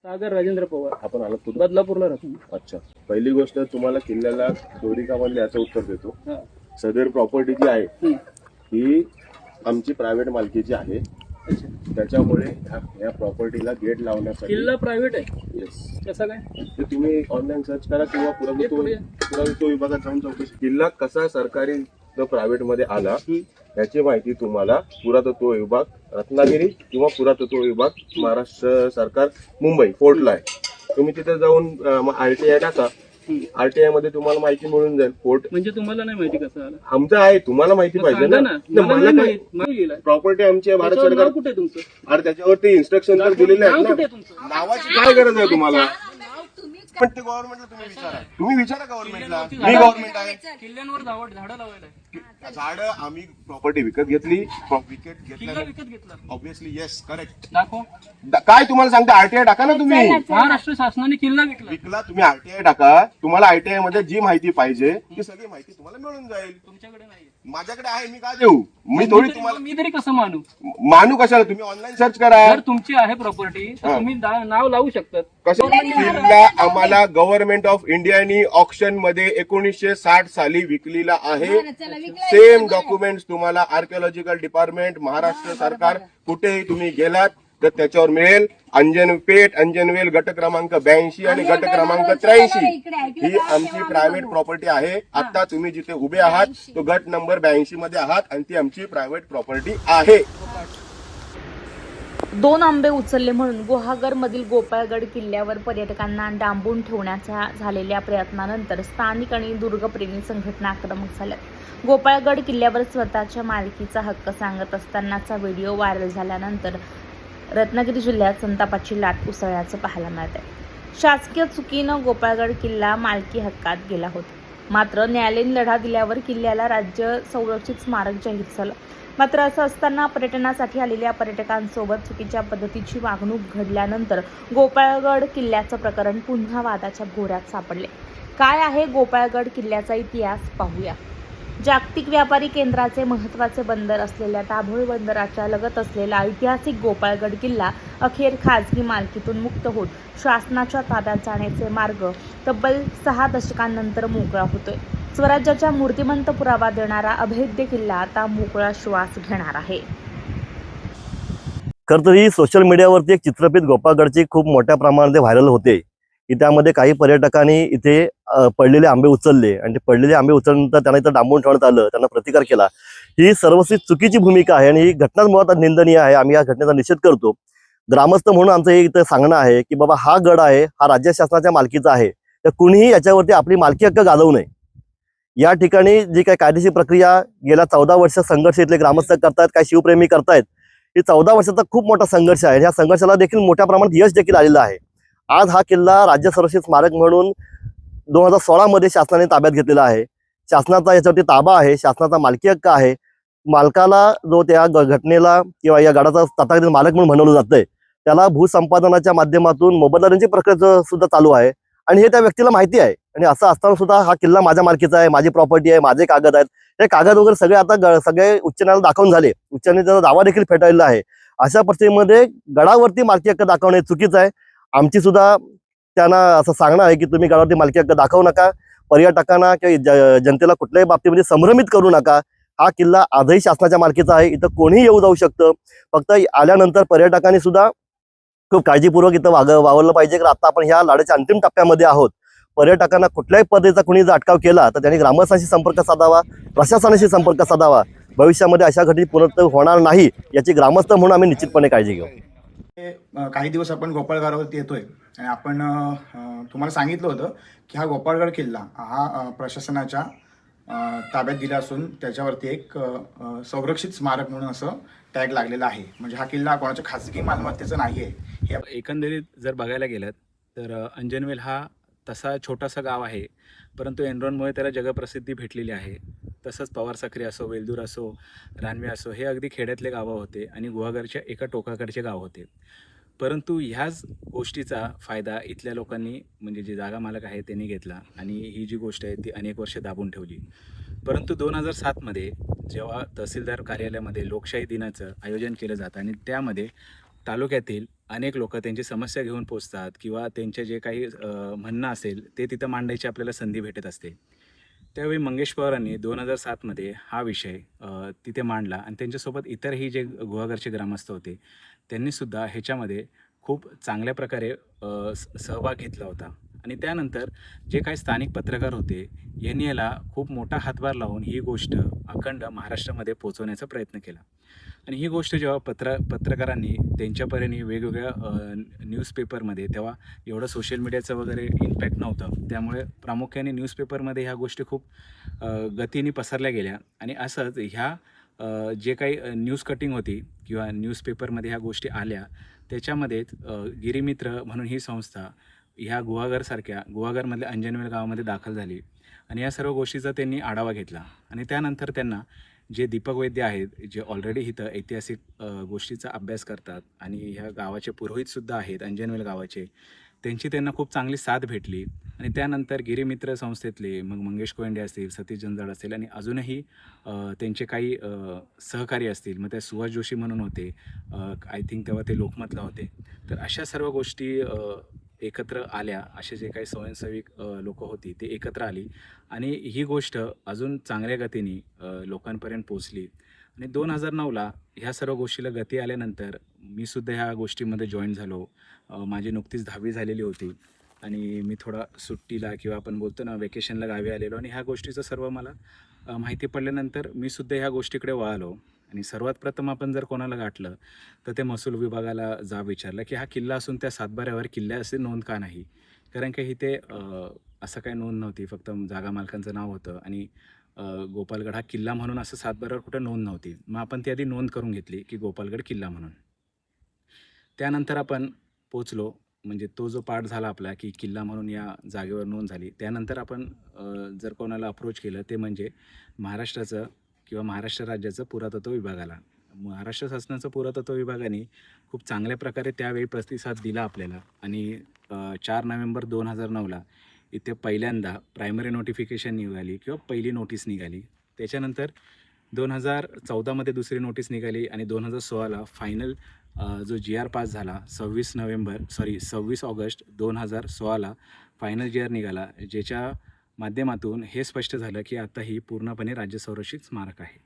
सागर राजेंद्र पवार. आपण आलात कुठं? बदलापूरला राहतो. अच्छा, पहिली गोष्ट तुम्हाला किल्ल्याला दोरी कामांनी याचं उत्तर देतो. हा. सदर प्रॉपर्टी जी आहे हम्म. ही आमची प्रायव्हेट मालकीची आहे. अच्छा. त्याच्यामुळे ह्या प्रॉपर्टीला गेट लावण्यासाठी किल्ला प्रायव्हेट आहे. येस, कसं काय? ते तुम्ही ऑनलाईन सर्च करा किंवा पुरातत्व विभागात जाऊन चौकशी. किल्ला कसा सरकारी प्रायव्हेट मध्ये आला याची माहिती तुम्हाला पुरातत्व विभाग रत्नागिरी किंवा पुरातत्व विभाग महाराष्ट्र सरकार मुंबई फोर्टला आहे. तुम्ही तिथे जाऊन RTI टाका. RTI मध्ये तुम्हाला माहिती मिळून जाईल. फोर्ट म्हणजे तुम्हाला नाही माहिती कसं आलं? आमचं आहे, तुम्हाला माहिती पाहिजे सांगा ना. ना. मला नाही माहित. प्रॉपर्टी आमची आहे भारत त्याच्यावर सरकार. नाव कुठे आहे तुमचं? अरे त्याच्यावरती इन्स्ट्रक्शन तर दिलेले नाव आहेत कुठे ना. आहे तुमचं? नावाची काय गरज आहे तुम्हाला? पण ते गव्हर्नमेंटला तुम्ही विचारा गव्हर्नमेंटला. मी गव्हर्नमेंट आहे. किल्ल्यांवर झाडं लावायला झाड आम्ही प्रॉपर्टी विकत घेतली. किल्ला विकत घेतला. Obviously yes, correct. दाखव. काय तुम्हाला सांगते, RTI टाका ना तुम्ही. महाराष्ट्र शासनाने किल्ला विकला. विकला तुम्ही, RTI टाका. तुम्हाला RTI मध्ये जी माहिती पाहिजे ती सगळी माहिती तुम्हाला मिळून जाईल. तुमच्याकडे नाही. माझ्याकडे आहे, मी का देऊ? मी थोडी तुम्हाला मी तरी कसं मानू कशाला? तुम्ही ऑनलाईन सर्च करा. जर तुमची आहे प्रॉपर्टी तर तुम्ही नाव लावू शकतात. किल्ला आम्हाला गव्हर्नमेंट ऑफ इंडियानी ऑक्शन मध्ये 1960 साली विकलेला आहे. सेम डॉक्युमेंट्स तुम्हाला आर्किओलॉजिकल डिपार्टमेंट महाराष्ट्र सरकार कुठेही तुम्ही गेलात तर त्याच्यावर मिळेल. अंजनवेल गट क्रमांक 82 आणि गट क्रमांक 83 ही आमची प्रायव्हेट प्रॉपर्टी आहे. आता तुम्ही जिथे उभे आहात तो गट नंबर 82 मध्ये आहात आणि ती आमची प्रायव्हेट प्रॉपर्टी आहे. 2 आंबे उचलले म्हणून गुहागरमधील गोपाळगड किल्ल्यावर पर्यटकांना डांबून ठेवण्याच्या झालेल्या प्रयत्नानंतर स्थानिक आणि दुर्गप्रेमी संघटना आक्रमक झाल्यात. गोपाळगड किल्ल्यावर स्वतःच्या मालकीचा हक्क सांगत असतानाचा व्हिडिओ व्हायरल झाल्यानंतर रत्नागिरी जिल्ह्यात संतापाची लाट उसळल्याचं पाहायला मिळत आहे. शासकीय चुकीनं गोपाळगड किल्ला मालकी हक्कात गेला होता. मात्र न्यायालयीन लढा दिल्यावर किल्ल्याला राज्य संरक्षित स्मारक जाहीर झालं. मात्र असं असताना पर्यटनासाठी आलेल्या पर्यटकांसोबत चुकीच्या पद्धतीची वागणूक घडल्यानंतर गोपाळगड किल्ल्याचं प्रकरण पुन्हा वादाच्या भोवऱ्यात सापडले. काय आहे गोपाळगड किल्ल्याचा इतिहास पाहूया. जागतिक व्यापारी केंद्राचे महत्त्वाचे बंदर असलेल्या दाभोळ बंदराच्या लगत असलेला ऐतिहासिक गोपाळगड किल्ला अखेर खाजगी मालकीतून मुक्त होत शासनाच्या ताब्यात जाण्याचे मार्ग तब्बल 6 दशकांनंतर मोकळा होतोय. स्वराज्याच्या मूर्तिमंत पुरावा देणारा अभेद्य किल्ला आता मोकळा श्वास घेणार आहे. खरं तर ही सोशल मीडियावरती एक चित्रफित गोपाळगडची खूप मोठ्या प्रमाणात व्हायरल होते की त्यामध्ये काही पर्यटकांनी इथे पडलेले आंबे उचलले आणि ते पडलेले आंबे उचलल्यानंतर त्यांना इथं डांबून ठेवण्यात आलं, त्यांना प्रतिकार केला. ही सर्वस्वी चुकीची भूमिका आहे आणि ही घटनाच मुळात निंदनीय आहे. आम्ही या घटनेचा निषेध करतो. ग्रामस्थ म्हणून आमचं हे इथं सांगणं आहे की बाबा हा गड आहे, हा राज्य शासनाच्या मालकीचा आहे, तर कुणीही याच्यावरती आपली मालकी हक्क गाजवू नये. या ठिकाणी जी काही कायदेशीर प्रक्रिया गेल्या 14 वर्ष संघर्ष इथले ग्रामस्थ करतायत, काही शिवप्रेमी करतायत, ही 14 वर्षाचा खूप मोठा संघर्ष आहे. या संघर्षाला देखील मोठ्या प्रमाणात यश देखील आलेलं आहे. आज हा किल्ला राज्य संरक्षित स्मारक म्हणून 2016 मध्ये शासनाने ताब्यात घेतलेला आहे. शासनाचा याच्यावरती ताबा आहे, शासनाचा मालकी हक्क आहे. मालकाला जो त्या घटनेला किंवा या गडाचा तथाकथित मालक म्हणून म्हणवलं जातंय त्याला भूसंपादनाच्या माध्यमातून मोबदल्याची प्रक्रिया सुद्धा चालू आहे आणि हे त्या व्यक्तीला माहिती आहे. आणि असं असताना सुद्धा हा किल्ला माझ्या मालकीचा आहे, माझी प्रॉपर्टी आहे, माझे कागद आहेत, हे कागद वगैरे सगळे आता सगळे उच्च न्यायालयात दाखवून झाले. उच्च न्यायालयाचा दावा देखील फेटाळलेला आहे. अशा परिस्थितीमध्ये गडावरती मालकी हक्क दाखवणे चुकीचं आहे. आमची सुद्धा त्यांना असं सांगणं आहे की तुम्ही गडावरती मालकी हक्क दाखवू नका. पर्यटकांना किंवा जनतेला कुठल्याही बाबतीमध्ये संभ्रमित करू नका. हा किल्ला आजही शासनाच्या मालकीचा आहे. इथं कोणीही येऊ जाऊ शकतं. फक्त आल्यानंतर पर्यटकांनी सुद्धा खूप काळजीपूर्वक इथं वावरलं पाहिजे. कारण आता आपण ह्या लढ्याच्या अंतिम टप्प्यामध्ये आहोत. पर्यटकांना कुठल्याही पद्धतीचा कुणी जर अटकाव केला तर त्यांनी ग्रामस्थांशी संपर्क साधावा, प्रशासनाशी संपर्क साधावा. भविष्यामध्ये अशा घटना पुनरावृत्ती होणार नाही याची ग्रामस्थ म्हणून आम्ही निश्चितपणे काळजी घेऊ. काही दिवस आपण गोपाळगडावरती येतोय आणि आपण तुम्हाला सांगितलं होतं की हा गोपाळगड किल्ला हा प्रशासनाच्या ताब्यात दिला असून त्याच्यावरती एक संरक्षित स्मारक म्हणून असं टॅग लागलेला आहे. म्हणजे हा किल्ला कोणाच्या खाजगी मालमत्तेचा नाही आहे. हे एकंदरीत जर बघायला गेलात तर अंजनवेल हा तसा छोटासा गाव आहे, परंतु एनरॉनमुळे त्याला जगप्रसिद्धी भेटलेली आहे. तसंच पवारसाखरी असो, वेलदूर असो, रानवे असो, हे अगदी खेड्यातले गावं होते आणि गुहागरच्या एका टोकाकडचे गाव होते. परंतु ह्याच गोष्टीचा फायदा इथल्या लोकांनी म्हणजे जे जागा मालक आहे त्यांनी घेतला आणि ही जी गोष्ट आहे ती अनेक वर्ष दाबून ठेवली. परंतु 2007 मध्ये जेव्हा तहसीलदार कार्यालयामध्ये लोकशाही दिनाचं आयोजन केलं जातं आणि त्यामध्ये तालुक्यातील अनेक लोक त्यांची समस्या घेऊन पोचतात किंवा त्यांचे जे काही म्हणणं असेल ते तिथं मांडायची आपल्याला संधी भेटत असते. त्यावेळी मंगेश पवारांनी 2007मध्ये हा विषय तिथे मांडला आणि त्यांच्यासोबत इतरही जे गुहागरचे ग्रामस्थ होते त्यांनीसुद्धा ह्याच्यामध्ये खूप चांगल्या प्रकारे सहभाग घेतला होता. आणि त्यानंतर जे काही स्थानिक पत्रकार होते यांनी याला खूप मोठा हातभार लावून ही गोष्ट अखंड महाराष्ट्रामध्ये पोहोचवण्याचा प्रयत्न केला. आणि ही गोष्ट जेव्हा पत्रकारांनी त्यांच्यापरीने वेगवेगळ्या न्यूजपेपरमध्ये, तेव्हा एवढं सोशल मीडियाचं वगैरे इम्पॅक्ट नव्हतं, त्यामुळे प्रामुख्याने न्यूजपेपरमध्ये ह्या गोष्टी खूप गतीने पसरल्या गेल्या. आणि असंच ह्या जे काही न्यूज कटिंग होती किंवा न्यूजपेपरमध्ये ह्या गोष्टी आल्या त्याच्यामध्ये गिरीमित्र म्हणून ही संस्था ह्या गुहागरमधल्या अंजनवेल गावामध्ये दाखल झाली आणि या सर्व गोष्टीचा त्यांनी आढावा घेतला. आणि त्यानंतर त्यांना जे दीपक वैद्य आहेत, जे ऑलरेडी इथं ऐतिहासिक गोष्टीचा अभ्यास करतात आणि ह्या गावाचे पुरोहितसुद्धा आहेत अंजनवेल गावाचे, त्यांची त्यांना खूप चांगली साथ भेटली. आणि त्यानंतर गिरीमित्र संस्थेतले मग मंगेश कोयंडे असतील, सतीश जंजाळ असतील आणि अजूनही त्यांचे काही सहकारी असतील, मग त्या सुहास जोशी म्हणून होते, आय थिंक तेव्हा ते लोकमतला होते. तर अशा सर्व गोष्टी एकत्र आल्या. असे जे काही स्वयंसेवी लोक होती ते एकत्र आली आणि ही गोष्ट अजून चांगल्या गतीने लोकांपर्यंत पोचली. आणि 2009ला ह्या सर्व गोष्टीला गती आल्यानंतर मी सुद्धा ह्या गोष्टीमध्ये जॉईन झालो. माझी नुकतीच 10वी झालेली होती आणि मी थोडा सुट्टीला किंवा आपण बोलतो ना वेकेशनला गावी आलेलो आणि ह्या गोष्टीचं सर्व मला माहिती पडल्यानंतर मी सुद्धा ह्या गोष्टीकडे वळालो. आणि सर्वात प्रथम आपण जर कोणाला गाठलं तर ते महसूल विभागाला विचारलं की हा किल्ला असून त्या सातबाऱ्यावर किल्ल्याची नोंद का नाही, कारण की इथे असं काही नोंद नव्हती, फक्त जागा मालकांचं नाव होतं आणि गोपालगड हा किल्ला म्हणून असं सातबाऱ्यावर कुठं नोंद नव्हती. मग आपण ती आधी नोंद करून घेतली की गोपालगड किल्ला म्हणून. त्यानंतर आपण पोचलो, म्हणजे तो जो पार्ट झाला आपला की किल्ला म्हणून या जागेवर नोंद झाली. त्यानंतर आपण जर कोणाला अप्रोच केलं ते म्हणजे महाराष्ट्राचं किंवा महाराष्ट्र राज्याचं पुरातत्व विभागाला. महाराष्ट्र शासनाचं पुरातत्व विभागाने खूप चांगल्या प्रकारे त्यावेळी प्रतिसाद दिला आपल्याला. आणि 4 नोव्हेंबर 2009ला इथे पहिल्यांदा प्रायमरी नोटिफिकेशन निघाली किंवा पहिली नोटीस निघाली. त्याच्यानंतर 2014मध्ये दुसरी नोटीस निघाली आणि 2016ला फायनल जो GR पास झाला 26 ऑगस्ट 2016ला फायनल GR निघाला, ज्याच्या माध्यमातून हे स्पष्ट झालं की आता ही पूर्णपणे राज्य संरक्षित स्मारक आहे.